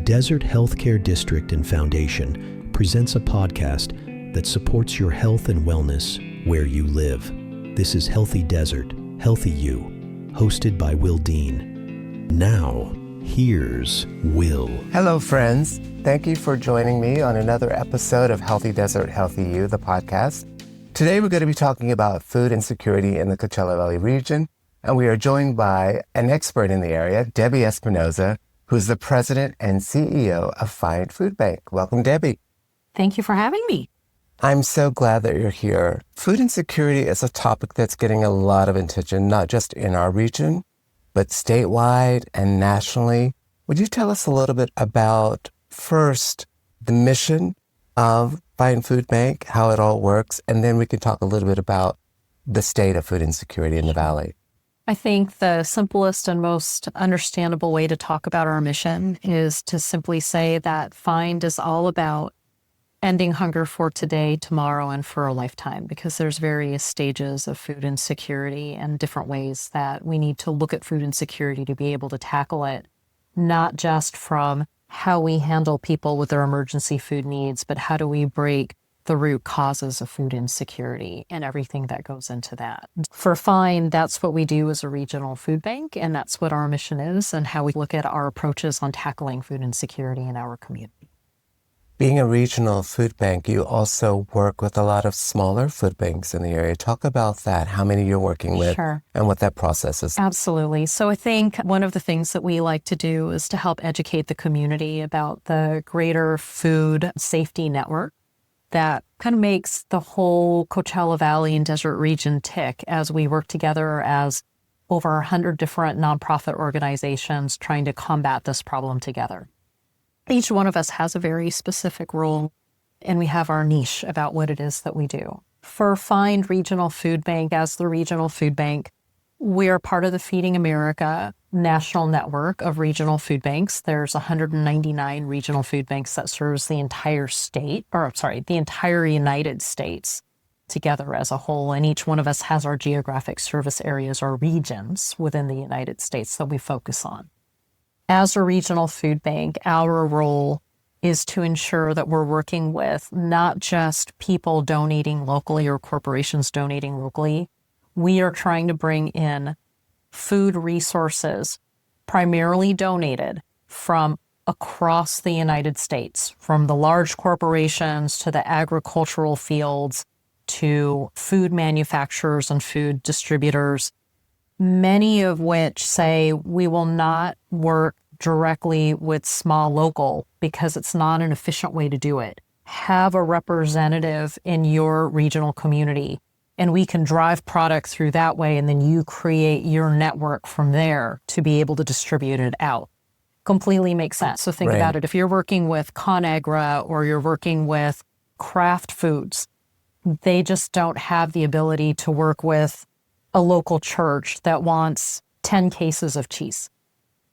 Desert Healthcare District and Foundation presents a podcast that supports your health and wellness where you live. This is Healthy Desert, Healthy You, hosted by Will Dean. Now, here's Will. Hello, friends. Thank you for joining me on another episode of Healthy Desert, Healthy You, the podcast. Today, we're going to be talking about food insecurity in the Coachella Valley region, and we are joined by an expert in the area, Debbie Espinosa, who's the president and CEO of Find Food Bank. Welcome, Debbie. Thank you for having me. I'm so glad that you're here. Food insecurity is a topic that's getting a lot of attention, not just in our region, but statewide and nationally. Would you tell us a little bit about, first, the mission of Find Food Bank, how it all works, and then we can talk a little bit about the state of food insecurity in the Valley. I think the simplest and most understandable way to talk about our mission is to simply say that Find is all about ending hunger for today, tomorrow, and for a lifetime, because there's various stages of food insecurity and different ways that we need to look at food insecurity to be able to tackle it, not just from how we handle people with their emergency food needs, but how do we break the root causes of food insecurity and everything that goes into that. For Find, that's what we do as a regional food bank, and that's what our mission is and how we look at our approaches on tackling food insecurity in our community. Being a regional food bank, you also work with a lot of smaller food banks in the area. Talk about that, how many you're working with, Sure. And what that process is. Absolutely. So I think one of the things that we like to do is to help educate the community about the greater food safety network that kind of makes the whole Coachella Valley and Desert region tick as we work together as over 100 different nonprofit organizations trying to combat this problem together. Each one of us has a very specific role, and we have our niche about what it is that we do. For Find Regional Food Bank, as the regional food bank, we are part of the Feeding America national network of regional food banks. There's 199 regional food banks that serves the entire the entire United States together as a whole. And each one of us has our geographic service areas or regions within the United States that we focus on. As a regional food bank, our role is to ensure that we're working with not just people donating locally or corporations donating locally. We are trying to bring in food resources primarily donated from across the United States, from the large corporations to the agricultural fields to food manufacturers and food distributors, many of which say we will not work directly with small local because it's not an efficient way to do it. Have a representative in your regional community, and we can drive product through that way, and then you create your network from there to be able to distribute it out. Completely makes sense. So think about it. If you're working with ConAgra or you're working with Kraft Foods, they just don't have the ability to work with a local church that wants 10 cases of cheese.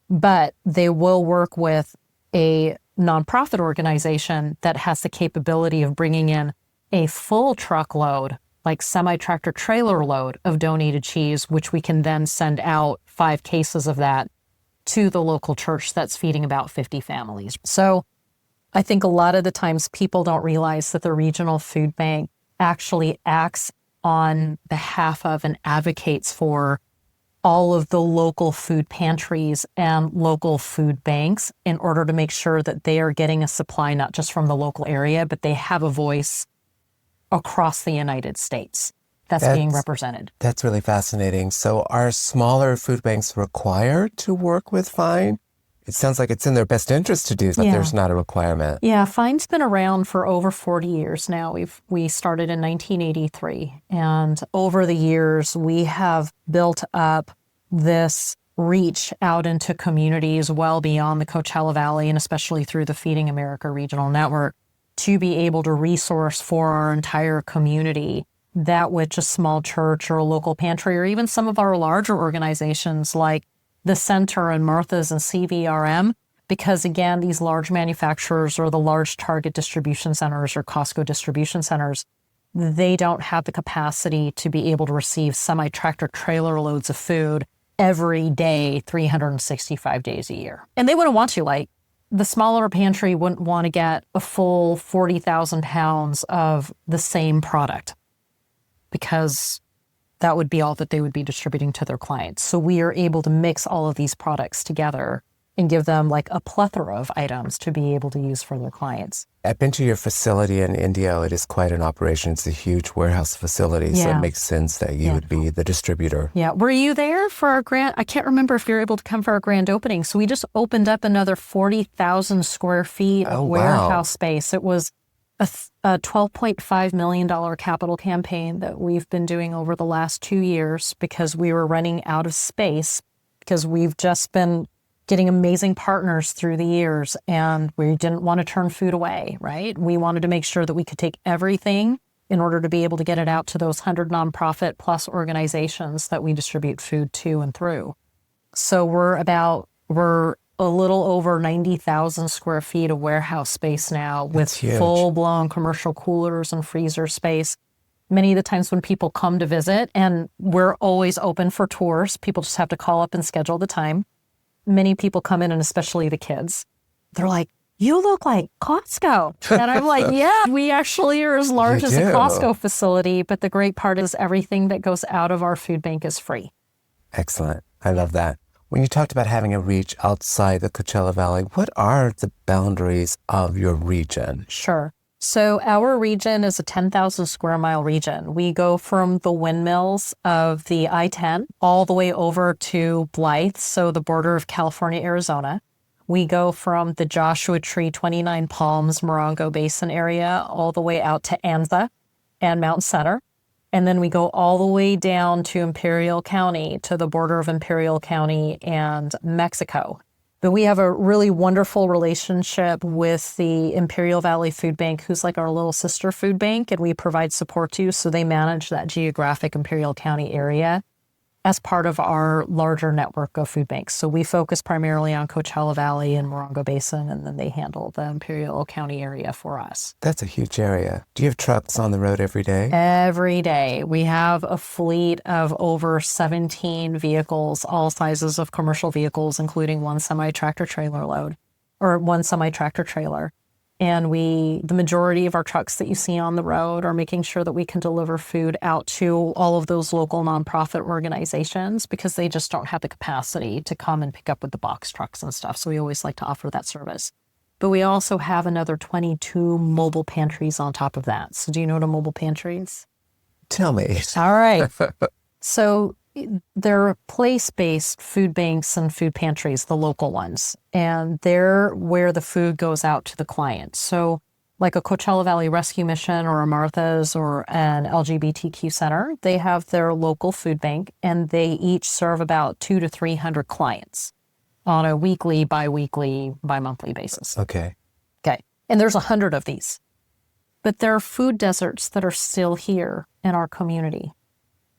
But they will work with a nonprofit organization that has the capability of bringing in a full truckload, like semi-tractor trailer load of donated cheese, which we can then send out 5 cases of that to the local church that's feeding about 50 families. So I think a lot of the times people don't realize that the regional food bank actually acts on behalf of and advocates for all of the local food pantries and local food banks in order to make sure that they are getting a supply not just from the local area, but they have a voice across the United States that's being represented. That's really fascinating. So are smaller food banks required to work with Find? It sounds like it's in their best interest to do, but there's not a requirement. Yeah, Find's been around for over 40 years now. We started in 1983, and over the years, we have built up this reach out into communities well beyond the Coachella Valley, and especially through the Feeding America Regional Network, to be able to resource for our entire community that which a small church or a local pantry, or even some of our larger organizations like the Center and Martha's and CVRM, because again, these large manufacturers or the large Target distribution centers or Costco distribution centers, they don't have the capacity to be able to receive semi-tractor trailer loads of food every day, 365 days a year. And they wouldn't want to, the smaller pantry wouldn't want to get a full 40,000 pounds of the same product because that would be all that they would be distributing to their clients. So we are able to mix all of these products together and give them like a plethora of items to be able to use for their clients. I've been to your facility in India. It is quite an operation. It's a huge warehouse facility, so it makes sense that you would be the distributor. Yeah. Were you there for our I can't remember if you were able to come for our grand opening. So we just opened up another 40,000 square feet of warehouse space. It was a $12.5 million capital campaign that we've been doing over the last 2 years because we were running out of space because we've just been getting amazing partners through the years, and we didn't want to turn food away, right? We wanted to make sure that we could take everything in order to be able to get it out to those 100 nonprofit plus organizations that we distribute food to and through. So we're a little over 90,000 square feet of warehouse space now with full-blown commercial coolers and freezer space. Many of the times when people come to visit, and we're always open for tours, people just have to call up and schedule the time. Many people come in, and especially the kids, they're like, "You look like Costco." And I'm like, yeah, we actually are as large as a Costco facility, but the great part is everything that goes out of our food bank is free. Excellent. I love that. When you talked about having a reach outside the Coachella Valley, what are the boundaries of your region? Sure. So our region is a 10,000 square mile region. We go from the windmills of the I-10 all the way over to Blythe, so the border of California, Arizona. We go from the Joshua Tree, 29 Palms, Morongo Basin area all the way out to Anza and Mount Center. And then we go all the way down to Imperial County, to the border of Imperial County and Mexico. But we have a really wonderful relationship with the Imperial Valley Food Bank, who's like our little sister food bank, and we provide support to. So they manage that geographic Imperial County area as part of our larger network of food banks. So we focus primarily on Coachella Valley and Morongo Basin, and then they handle the Imperial County area for us. That's a huge area. Do you have trucks on the road every day? Every day. We have a fleet of over 17 vehicles, all sizes of commercial vehicles, including one semi-tractor trailer load, or one semi-tractor trailer. And the majority of our trucks that you see on the road are making sure that we can deliver food out to all of those local nonprofit organizations because they just don't have the capacity to come and pick up with the box trucks and stuff. So we always like to offer that service. But we also have another 22 mobile pantries on top of that. So do you know what a mobile pantry is? Tell me. All right. So they're place-based food banks and food pantries, the local ones, and they're where the food goes out to the client. So like a Coachella Valley Rescue Mission or a Martha's or an LGBTQ center, they have their local food bank, and they each serve about 200 to 300 clients on a weekly, bi-weekly, bi-monthly basis. Okay. And there's 100 of these. But there are food deserts that are still here in our community.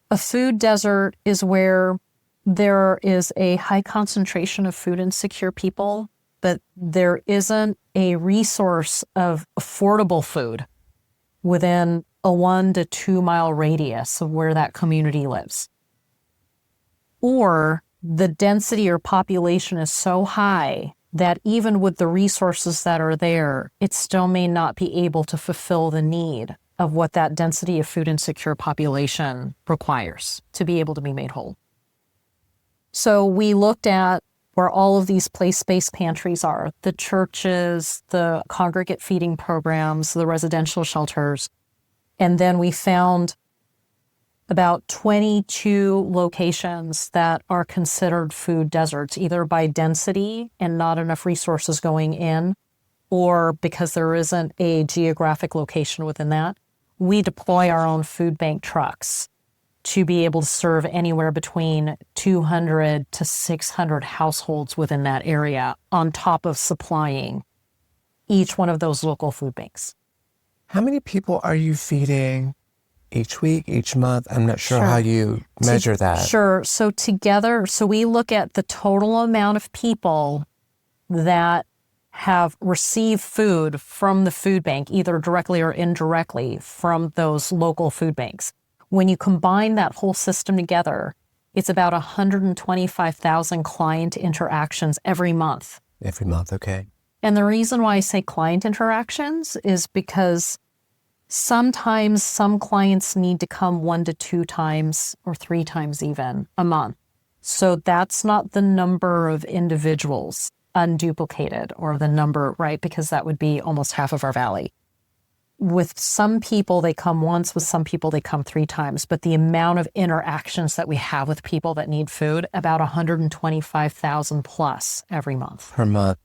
A food desert is where there is a high concentration of food insecure people, but there isn't a resource of affordable food within a 1 to 2 mile radius of where that community lives. Or the density or population is so high that even with the resources that are there, it still may not be able to fulfill the need of what that density of food insecure population requires to be able to be made whole. So we looked at where all of these place-based pantries are, the churches, the congregate feeding programs, the residential shelters, and then we found about 22 locations that are considered food deserts, either by density and not enough resources going in, or because there isn't a geographic location within that. We deploy our own food bank trucks to be able to serve anywhere between 200 to 600 households within that area on top of supplying each one of those local food banks. How many people are you feeding each week, each month? I'm not sure how you measure that. Sure. So together, we look at the total amount of people that have received food from the food bank, either directly or indirectly from those local food banks. When you combine that whole system together, it's about 125,000 client interactions every month. Every month, okay. And the reason why I say client interactions is because sometimes some clients need to come 1 to 2 times or 3 times even a month. So that's not the number of individuals unduplicated or the number, right? Because that would be almost half of our valley. With some people, they come once. With some people, they come 3 times. But the amount of interactions that we have with people that need food, about 125,000 plus every month. Per month.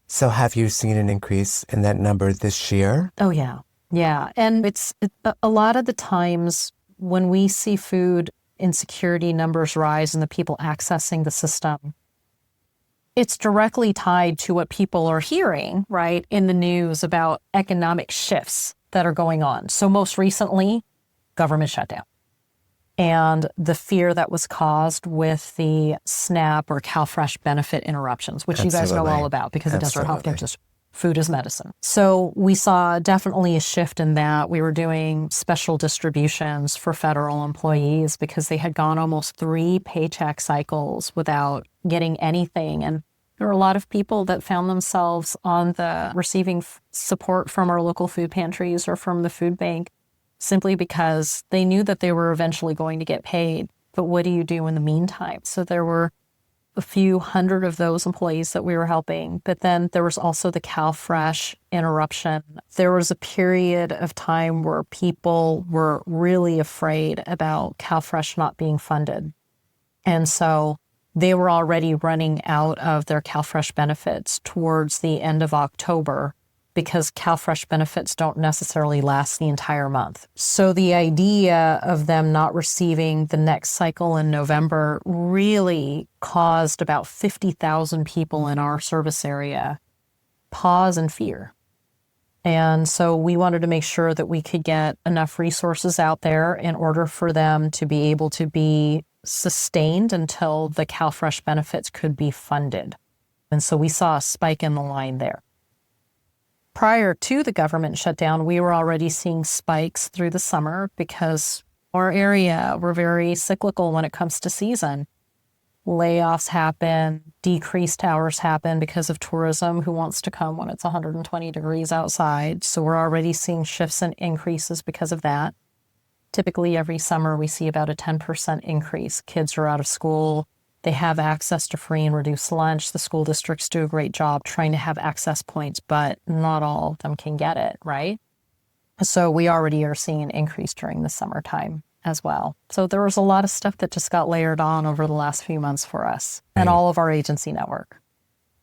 So have you seen an increase in that number this year? Oh, yeah. Yeah. And it's a lot of the times when we see food insecurity numbers rise and the people accessing the system, it's directly tied to what people are hearing, right, in the news about economic shifts that are going on. So most recently, government shutdown. And the fear that was caused with the SNAP or CalFresh benefit interruptions, which you guys know all about because it does our healthcare system. Food is medicine. So we saw definitely a shift in that. We were doing special distributions for federal employees because they had gone almost 3 paycheck cycles without getting anything. And there were a lot of people that found themselves on the receiving support from our local food pantries or from the food bank simply because they knew that they were eventually going to get paid. But what do you do in the meantime? So there were a few hundred of those employees that we were helping. But then there was also the CalFresh interruption. There was a period of time where people were really afraid about CalFresh not being funded. And so they were already running out of their CalFresh benefits towards the end of October because CalFresh benefits don't necessarily last the entire month. So the idea of them not receiving the next cycle in November really caused about 50,000 people in our service area pause and fear. And so we wanted to make sure that we could get enough resources out there in order for them to be able to be sustained until the CalFresh benefits could be funded. And so we saw a spike in the line there. Prior to the government shutdown, we were already seeing spikes through the summer because our area, we're very cyclical when it comes to season. Layoffs happen, decreased hours happen because of tourism who wants to come when it's 120 degrees outside. So we're already seeing shifts and increases because of that. Typically every summer we see about a 10% increase. Kids are out of school. They have access to free and reduced lunch. The school districts do a great job trying to have access points, but not all of them can get it, right? So we already are seeing an increase during the summertime as well. So there was a lot of stuff that just got layered on over the last few months for us and all of our agency network.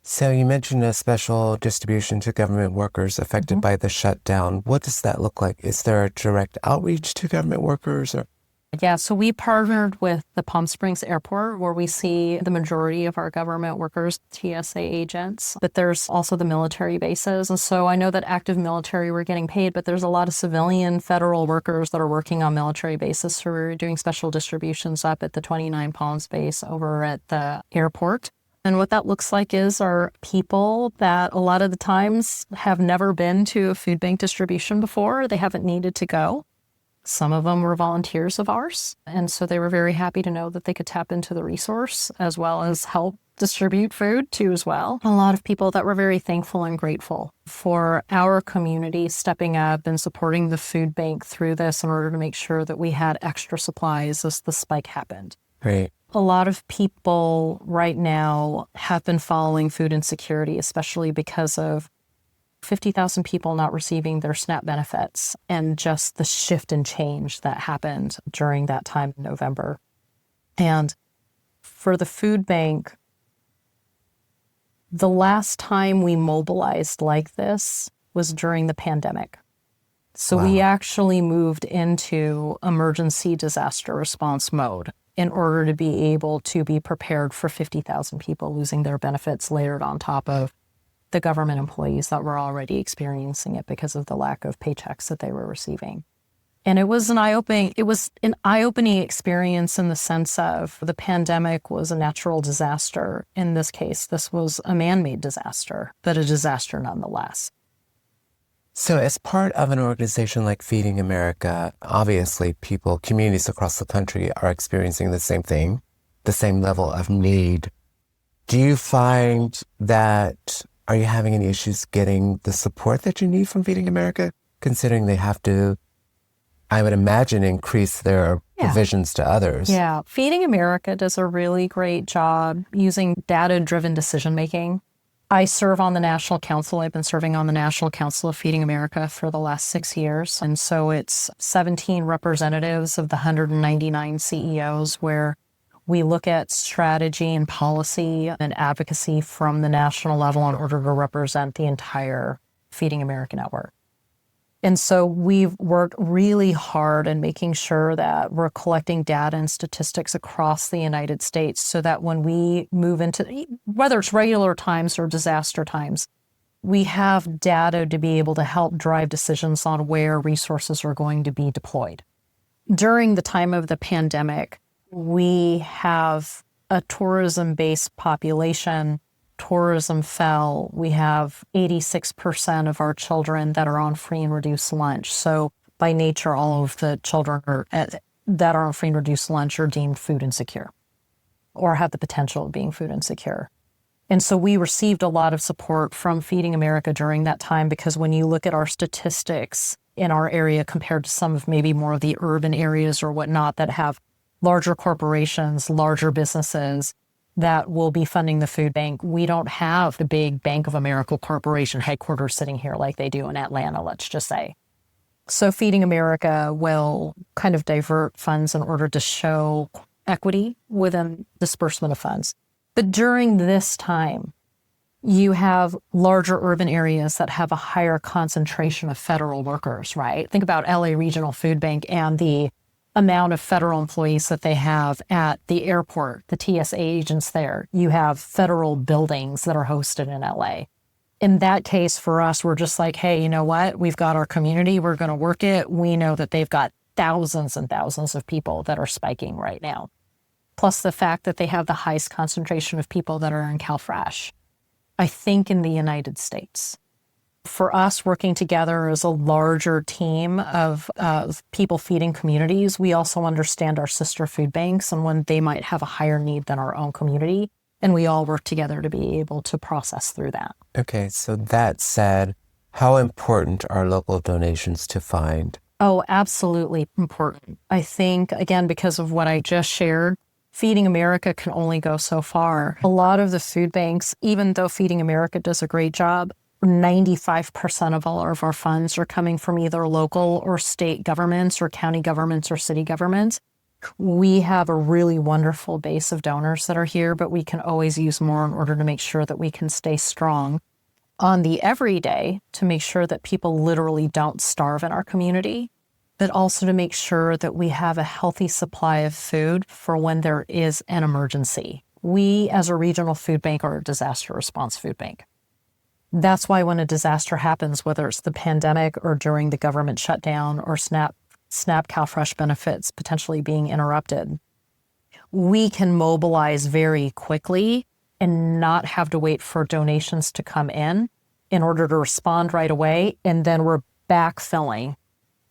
So you mentioned a special distribution to government workers affected by the shutdown. What does that look like? Is there a direct outreach to government workers? Yeah, so we partnered with the Palm Springs Airport where we see the majority of our government workers, TSA agents, but there's also the military bases. And so I know that active military were getting paid, but there's a lot of civilian federal workers that are working on military bases. So we're doing special distributions up at the 29 Palms base over at the airport. And what that looks like is our people that a lot of the times have never been to a food bank distribution before. They haven't needed to go. Some of them were volunteers of ours, and so they were very happy to know that they could tap into the resource as well as help distribute food too as well. A lot of people that were very thankful and grateful for our community stepping up and supporting the food bank through this in order to make sure that we had extra supplies as the spike happened. Great. A lot of people right now have been following food insecurity, especially because of 50,000 people not receiving their SNAP benefits and just the shift and change that happened during that time in November. And for the food bank, the last time we mobilized like this was during the pandemic. So we actually moved into emergency disaster response mode in order to be able to be prepared for 50,000 people losing their benefits layered on top of the government employees that were already experiencing it because of the lack of paychecks that they were receiving. And it was an eye-opening experience in the sense of the pandemic was a natural disaster. In this case, this was a man-made disaster, but a disaster nonetheless. So as part of an organization like Feeding America, obviously communities across the country are experiencing the same thing, the same level of need. Do you find that Are you having any issues getting the support that you need from Feeding America, considering they have to, I would imagine, increase their provisions to others? Yeah. Feeding America does a really great job using data-driven decision-making. I serve on the National Council. I've been serving on the National Council of Feeding America for the last 6 years. And so it's 17 representatives of the 199 CEOs where we look at strategy and policy and advocacy from the national level in order to represent the entire Feeding America network. And so we've worked really hard in making sure that we're collecting data and statistics across the United States so that when we move into, whether it's regular times or disaster times, we have data to be able to help drive decisions on where resources are going to be deployed. During the time of the pandemic, we have a tourism-based population. Tourism fell. We have 86% of our children that are on free and reduced lunch. So by nature, all of the children that are on free and reduced lunch are deemed food insecure or have the potential of being food insecure. And so we received a lot of support from Feeding America during that time because when you look at our statistics in our area compared to some of maybe more of the urban areas or whatnot that have larger corporations, larger businesses, that will be funding the food bank. We don't have the big Bank of America Corporation headquarters sitting here like they do in Atlanta, let's just say. So Feeding America will kind of divert funds in order to show equity within disbursement of funds. But during this time, you have larger urban areas that have a higher concentration of federal workers, right? Think about LA Regional Food Bank and the amount of federal employees that they have at the airport, the TSA agents there. You have federal buildings that are hosted in LA. In that case, for us, we're just like, hey, you know what? We've got our community. We're going to work it. We know that they've got thousands and thousands of people that are spiking right now. Plus the fact that they have the highest concentration of people that are in CalFresh, I think, in the United States. For us, working together as a larger team of people feeding communities, we also understand our sister food banks and when they might have a higher need than our own community. And we all work together to be able to process through that. Okay, so that said, how important are local donations to find? Oh, absolutely important. I think, again, because of what I just shared, Feeding America can only go so far. A lot of the food banks, even though Feeding America does a great job, 95% of all of our funds are coming from either local or state governments or county governments or city governments. We have a really wonderful base of donors that are here, but we can always use more in order to make sure that we can stay strong on the everyday to make sure that people literally don't starve in our community, but also to make sure that we have a healthy supply of food for when there is an emergency. We, as a regional food bank, are a disaster response food bank. That's why when a disaster happens, whether it's the pandemic or during the government shutdown or SNAP CalFresh benefits potentially being interrupted, we can mobilize very quickly and not have to wait for donations to come in order to respond right away. And then we're backfilling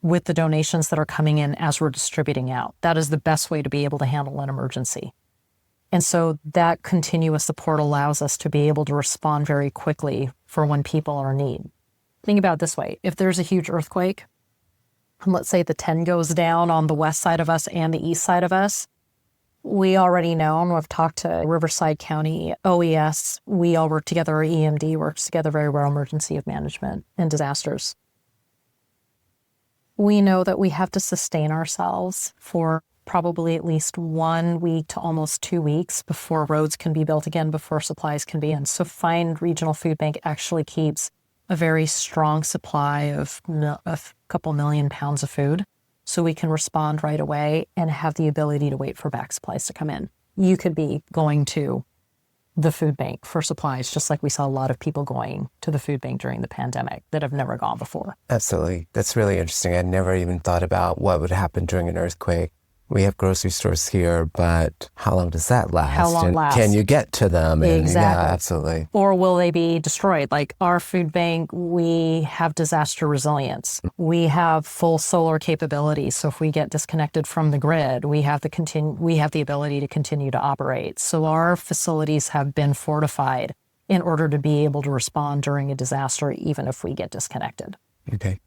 with the donations that are coming in as we're distributing out. That is the best way to be able to handle an emergency. And so that continuous support allows us to be able to respond very quickly for when people are in need. Think about it this way. If there's a huge earthquake, and let's say the 10 goes down on the west side of us and the east side of us, we already know, and we've talked to Riverside County, OES, we all work together, our EMD works together very well, emergency management and disasters. We know that we have to sustain ourselves for probably at least 1 week to almost 2 weeks before roads can be built again, before supplies can be in. So Find Regional Food Bank actually keeps a very strong supply of a couple million pounds of food so we can respond right away and have the ability to wait for back supplies to come in. You could be going to the food bank for supplies, just like we saw a lot of people going to the food bank during the pandemic that have never gone before. Absolutely. That's really interesting. I never even thought about what would happen during an earthquake. We have grocery stores here, but how long does that last? How long and lasts? Can you get to them? And, Exactly. Yeah, absolutely. Or will they be destroyed? Like our food bank, we have disaster resilience. We have full solar capability. So if we get disconnected from the grid, we have the ability to continue to operate. So our facilities have been fortified in order to be able to respond during a disaster, even if we get disconnected. Okay.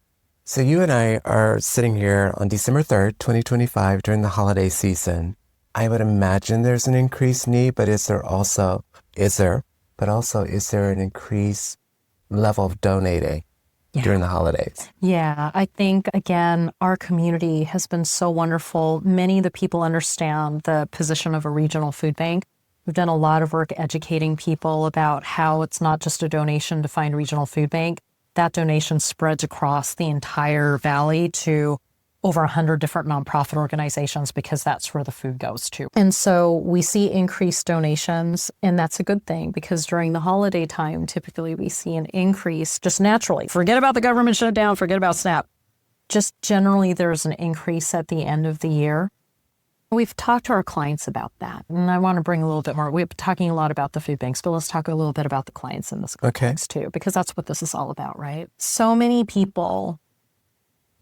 So you and I are sitting here on December 3rd, 2025, during the holiday season. I would imagine there's an increased need, but is there an increased level of donating during the holidays? Yeah, I think, again, our community has been so wonderful. Many of the people understand the position of a regional food bank. We've done a lot of work educating people about how it's not just a donation to find regional food bank. That donation spreads across the entire valley to over 100 different nonprofit organizations because that's where the food goes to. And so we see increased donations, and that's a good thing because during the holiday time, typically we see an increase just naturally. Forget about the government shutdown, forget about SNAP. Just generally there's an increase at the end of the year. We've talked to our clients about that, and I want to bring a little bit more. We've been talking a lot about the food banks, but let's talk a little bit about the clients in this context too, because that's what this is all about, right? So many people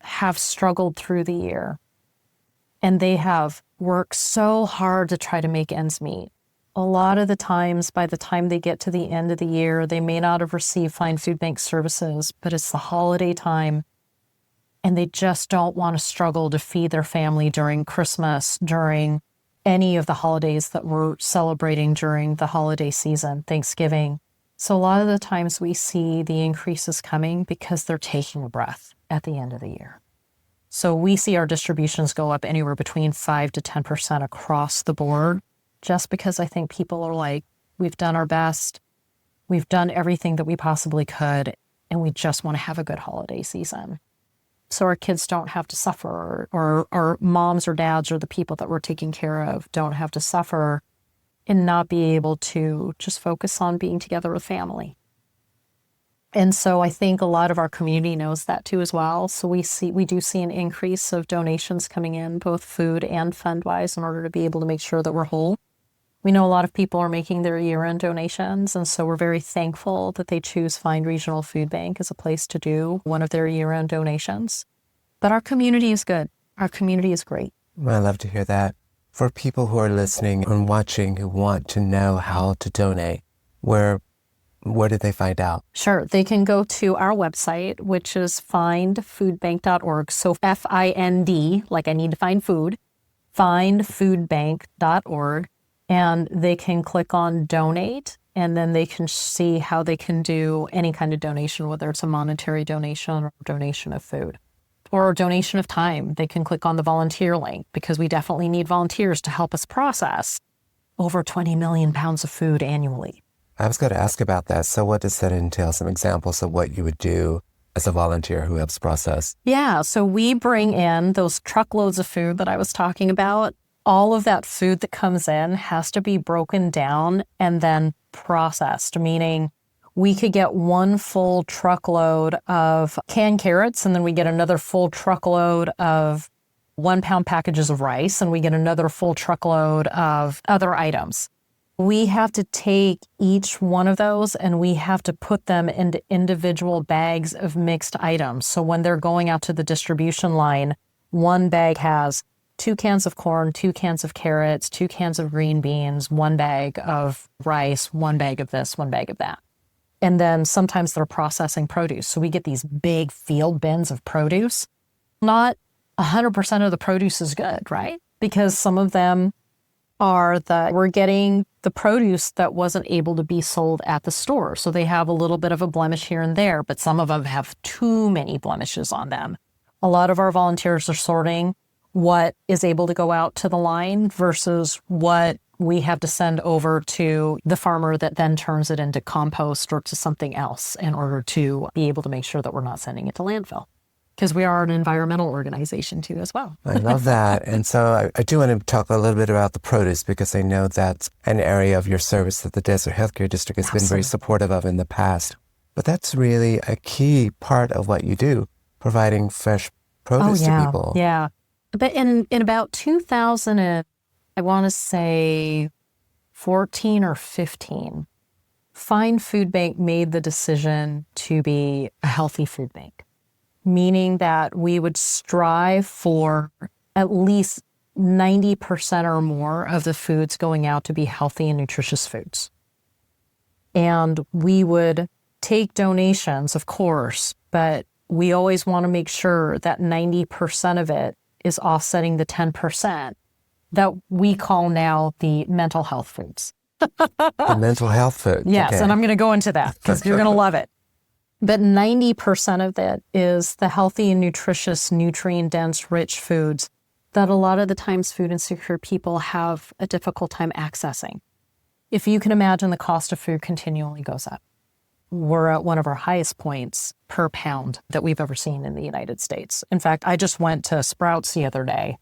have struggled through the year, and they have worked so hard to try to make ends meet. A lot of the times, by the time they get to the end of the year, they may not have received Find Food Bank services, but it's the holiday time, and they just don't want to struggle to feed their family during Christmas, during any of the holidays that we're celebrating during the holiday season, Thanksgiving. So a lot of the times we see the increases coming because they're taking a breath at the end of the year. So we see our distributions go up anywhere between 5 to 10% across the board, just because I think people are like, we've done our best, we've done everything that we possibly could, and we just want to have a good holiday season. So our kids don't have to suffer, or our moms or dads or the people that we're taking care of don't have to suffer and not be able to just focus on being together with family. And so I think a lot of our community knows that too as well. So we do see an increase of donations coming in, both food and fund-wise, in order to be able to make sure that we're whole. We know a lot of people are making their year-end donations, and so we're very thankful that they choose Find Regional Food Bank as a place to do one of their year-end donations. But our community is good. Our community is great. Well, I love to hear that. For people who are listening and watching who want to know how to donate, where did they find out? Sure. They can go to our website, which is findfoodbank.org. So FIND, like I need to find food, findfoodbank.org. And they can click on donate, and then they can see how they can do any kind of donation, whether it's a monetary donation or donation of food or a donation of time. They can click on the volunteer link because we definitely need volunteers to help us process over 20 million pounds of food annually. I was going to ask about that. So what does that entail? Some examples of what you would do as a volunteer who helps process? Yeah, so we bring in those truckloads of food that I was talking about. All of that food that comes in has to be broken down and then processed, meaning we could get one full truckload of canned carrots, and then we get another full truckload of 1 pound packages of rice, and we get another full truckload of other items. We have to take each one of those and we have to put them into individual bags of mixed items. So when they're going out to the distribution line, one bag has 2 cans of corn, 2 cans of carrots, 2 cans of green beans, 1 bag of rice, 1 bag of this, 1 bag of that. And then sometimes they're processing produce. So we get these big field bins of produce. Not 100% of the produce is good, right? Because some of them we're getting the produce that wasn't able to be sold at the store. So they have a little bit of a blemish here and there, but some of them have too many blemishes on them. A lot of our volunteers are sorting what is able to go out to the line versus what we have to send over to the farmer that then turns it into compost or to something else in order to be able to make sure that we're not sending it to landfill. Because we are an environmental organization too as well. I love that. And so I do want to talk a little bit about the produce because I know that's an area of your service that the Desert Healthcare District has been very supportive of in the past. But that's really a key part of what you do, providing fresh produce to people. Yeah. But in about 2000, I want to say 14 or 15, Find Food Bank made the decision to be a healthy food bank, meaning that we would strive for at least 90% or more of the foods going out to be healthy and nutritious foods. And we would take donations, of course, but we always want to make sure that 90% of it is offsetting the 10% that we call now the mental health foods. The mental health food. Yes, Okay. and I'm going to go into that because you're going to love it. But 90% of it is the healthy and nutritious, nutrient-dense, rich foods that a lot of the times food insecure people have a difficult time accessing. If you can imagine, the cost of food continually goes up. We're at one of our highest points per pound that we've ever seen in the United States. In fact, I just went to Sprouts the other day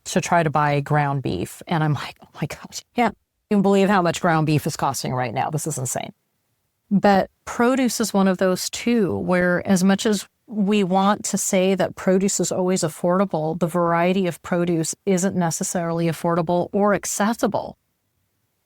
to try to buy ground beef. And I'm like, oh my gosh, I can't even believe how much ground beef is costing right now. This is insane. But produce is one of those too, where as much as we want to say that produce is always affordable, the variety of produce isn't necessarily affordable or accessible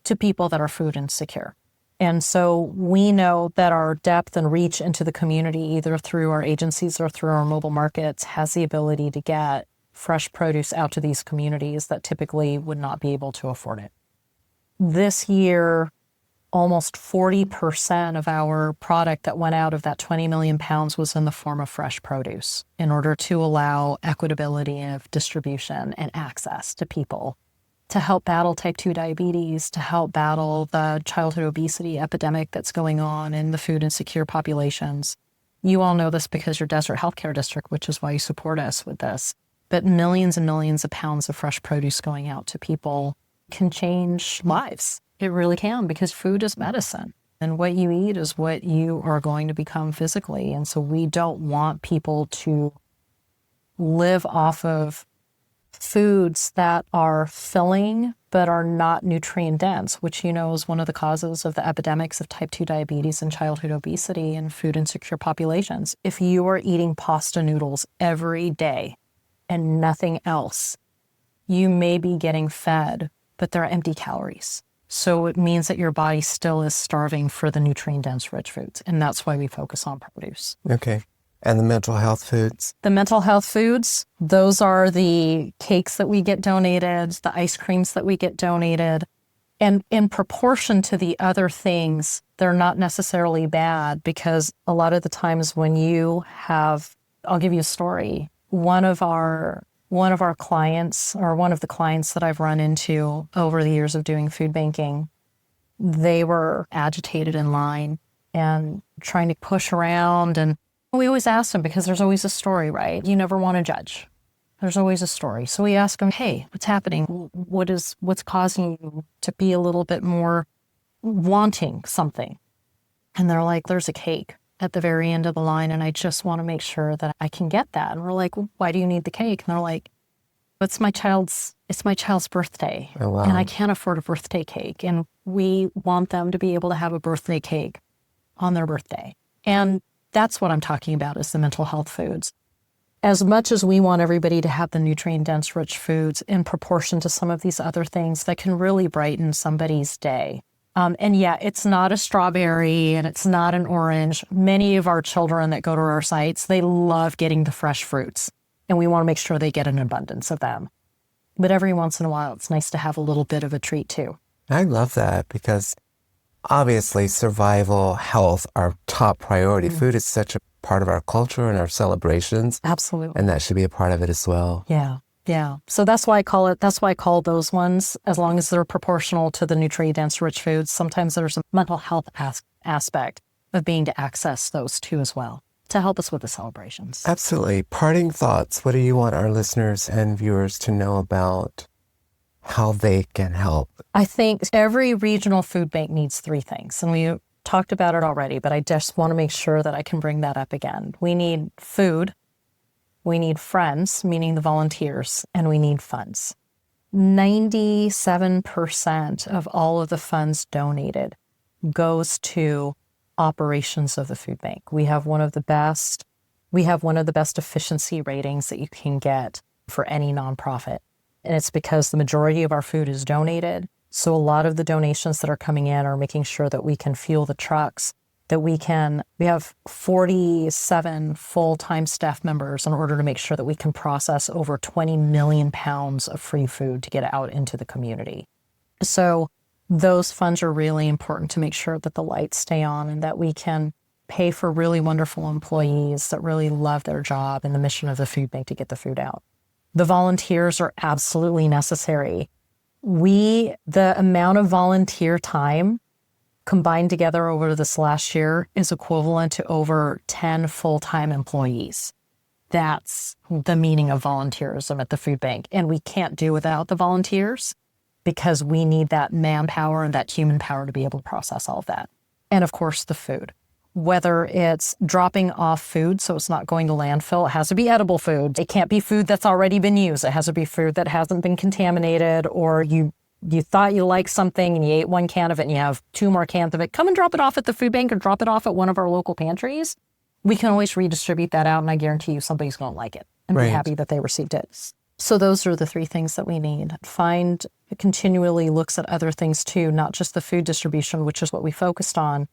to people that are food insecure. And so we know that our depth and reach into the community, either through our agencies or through our mobile markets, has the ability to get fresh produce out to these communities that typically would not be able to afford it. This year, almost 40% of our product that went out of that 20 million pounds was in the form of fresh produce in order to allow equitability of distribution and access to people, to help battle type 2 diabetes, to help battle the childhood obesity epidemic that's going on in the food insecure populations. You all know this because you're Desert Healthcare District, which is why you support us with this. But millions and millions of pounds of fresh produce going out to people can change lives. It really can, because food is medicine. And what you eat is what you are going to become physically. And so we don't want people to live off of foods that are filling but are not nutrient dense, which you know is one of the causes of the epidemics of type 2 diabetes and childhood obesity in food insecure populations. If you are eating pasta noodles every day and nothing else, you may be getting fed, but they're empty calories. So it means that your body still is starving for the nutrient dense rich foods. And that's why we focus on produce. Okay. And the mental health foods? The mental health foods, those are the cakes that we get donated, the ice creams that we get donated. And in proportion to the other things, they're not necessarily bad, because a lot of the times when you have, I'll give you a story. One of our clients, or one of the clients that I've run into over the years of doing food banking, they were agitated in line and trying to push around. And we always ask them, because there's always a story, right? You never want to judge. There's always a story. So we ask them, hey, what's happening? What's causing you to be a little bit more wanting something? And they're like, there's a cake at the very end of the line, and I just want to make sure that I can get that. And we're like, well, why do you need the cake? And they're like, it's my child's birthday. Oh, wow. And I can't afford a birthday cake. And we want them to be able to have a birthday cake on their birthday. And that's what I'm talking about, is the mental health foods. As much as we want everybody to have the nutrient-dense rich foods in proportion to some of these other things that can really brighten somebody's day. And yeah, it's not a strawberry and it's not an orange. Many of our children that go to our sites, they love getting the fresh fruits, and we want to make sure they get an abundance of them. But every once in a while, it's nice to have a little bit of a treat too. I love that, because obviously survival, health are top priority. Food is such a part of our culture and our celebrations. Absolutely. And that should be a part of it as well. Yeah. Yeah. So that's why I call those ones, as long as they're proportional to the nutrient-dense rich foods. Sometimes there's a mental health aspect of being to access those too as well, to help us with the celebrations. Absolutely. Parting thoughts. What do you want our listeners and viewers to know about how they can help? I think every regional food bank needs three things, and we talked about it already, but I just want to make sure that I can bring that up again. We need food, we need friends, meaning the volunteers, and we need funds. 97% of all of the funds donated goes to operations of the food bank. We have one of the best efficiency ratings that you can get for any nonprofit. And it's because the majority of our food is donated. So a lot of the donations that are coming in are making sure that we can fuel the trucks, that we have 47 full-time staff members in order to make sure that we can process over 20 million pounds of free food to get out into the community. So those funds are really important to make sure that the lights stay on and that we can pay for really wonderful employees that really love their job and the mission of the food bank to get the food out. The volunteers are absolutely necessary. The amount of volunteer time combined together over this last year is equivalent to over 10 full-time employees. That's the meaning of volunteerism at the food bank. And we can't do without the volunteers because we need that manpower and that human power to be able to process all of that. And of course, the food. Whether it's dropping off food, so it's not going to landfill, it has to be edible food. It can't be food that's already been used. It has to be food that hasn't been contaminated, or you thought you liked something and you ate one can of it and you have 2 more cans of it. Come and drop it off at the food bank or drop it off at one of our local pantries. We can always redistribute that out, and I guarantee you somebody's going to like it and be happy that they received it. So those are the 3 things that we need. Find continually looks at other things too, not just the food distribution, which is what we focused on,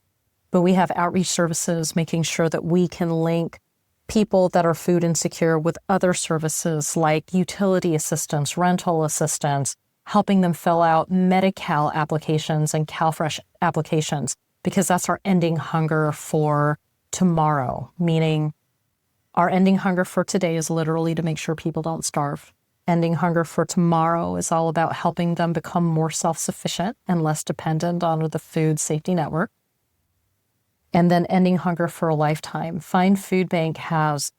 but we have outreach services, making sure that we can link people that are food insecure with other services like utility assistance, rental assistance, helping them fill out Medi-Cal applications and CalFresh applications, because that's our ending hunger for tomorrow, meaning our ending hunger for today is literally to make sure people don't starve. Ending hunger for tomorrow is all about helping them become more self-sufficient and less dependent on the food safety network. And then ending hunger for a lifetime. Find Food Bank has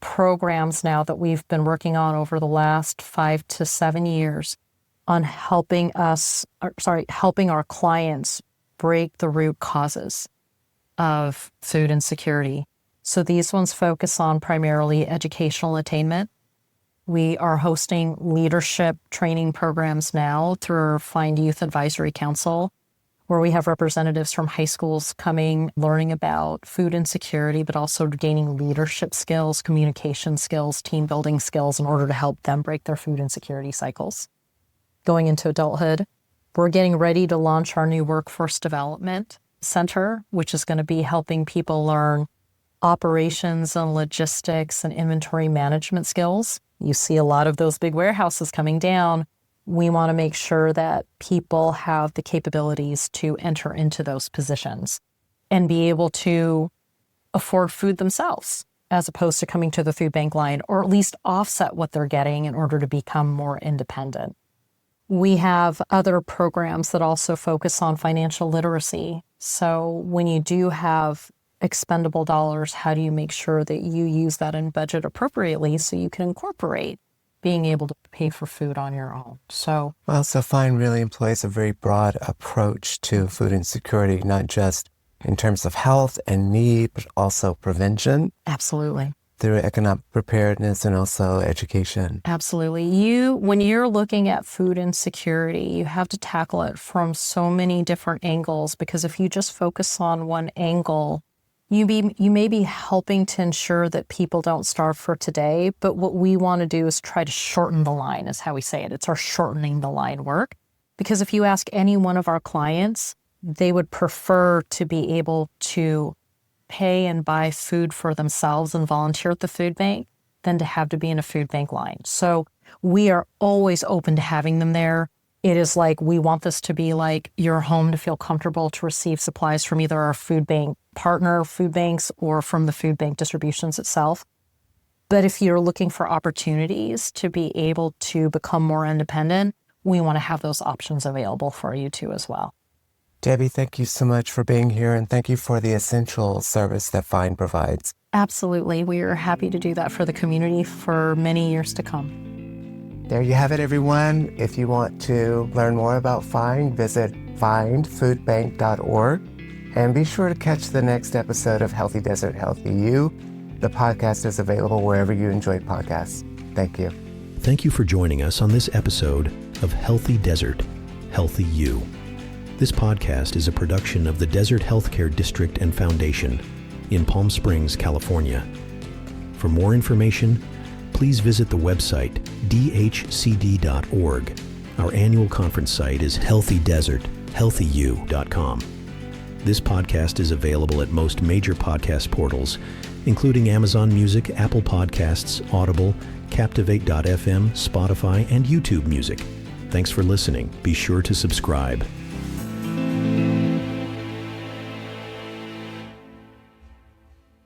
programs now that we've been working on over the last 5 to 7 years on helping our clients break the root causes of food insecurity. So these ones focus on primarily educational attainment. We are hosting leadership training programs now through our Find Youth Advisory Council, where we have representatives from high schools coming, learning about food insecurity, but also gaining leadership skills, communication skills, team building skills in order to help them break their food insecurity cycles. Going into adulthood, we're getting ready to launch our new Workforce Development Center, which is going to be helping people learn operations and logistics and inventory management skills. You see a lot of those big warehouses coming down. We want to make sure that people have the capabilities to enter into those positions and be able to afford food themselves, as opposed to coming to the food bank line, or at least offset what they're getting in order to become more independent. We have other programs that also focus on financial literacy. So when you do have expendable dollars, how do you make sure that you use that in budget appropriately so you can incorporate being able to pay for food on your own? So Find really employs a very broad approach to food insecurity, not just in terms of health and need, but also prevention. Absolutely. Through economic preparedness and also education. Absolutely. When you're looking at food insecurity, you have to tackle it from so many different angles, because if you just focus on one angle, you may be helping to ensure that people don't starve for today, but what we want to do is try to shorten the line, is how we say it. It's our shortening the line work. Because if you ask any one of our clients, they would prefer to be able to pay and buy food for themselves and volunteer at the food bank than to have to be in a food bank line. So we are always open to having them there. It is like, we want this to be like your home, to feel comfortable to receive supplies from either our food bank partner food banks or from the food bank distributions itself. But if you're looking for opportunities to be able to become more independent, we want to have those options available for you too as well. Debbie, thank you so much for being here, and thank you for the essential service that Find provides. Absolutely. We are happy to do that for the community for many years to come. There you have it, everyone. If you want to learn more about Find, visit findfoodbank.org. And be sure to catch the next episode of Healthy Desert, Healthy You. The podcast is available wherever you enjoy podcasts. Thank you. Thank you for joining us on this episode of Healthy Desert, Healthy You. This podcast is a production of the Desert Healthcare District and Foundation in Palm Springs, California. For more information, please visit the website dhcd.org. Our annual conference site is healthydeserthealthyu.com. This podcast is available at most major podcast portals, including Amazon Music, Apple Podcasts, Audible, Captivate.fm, Spotify, and YouTube Music. Thanks for listening. Be sure to subscribe.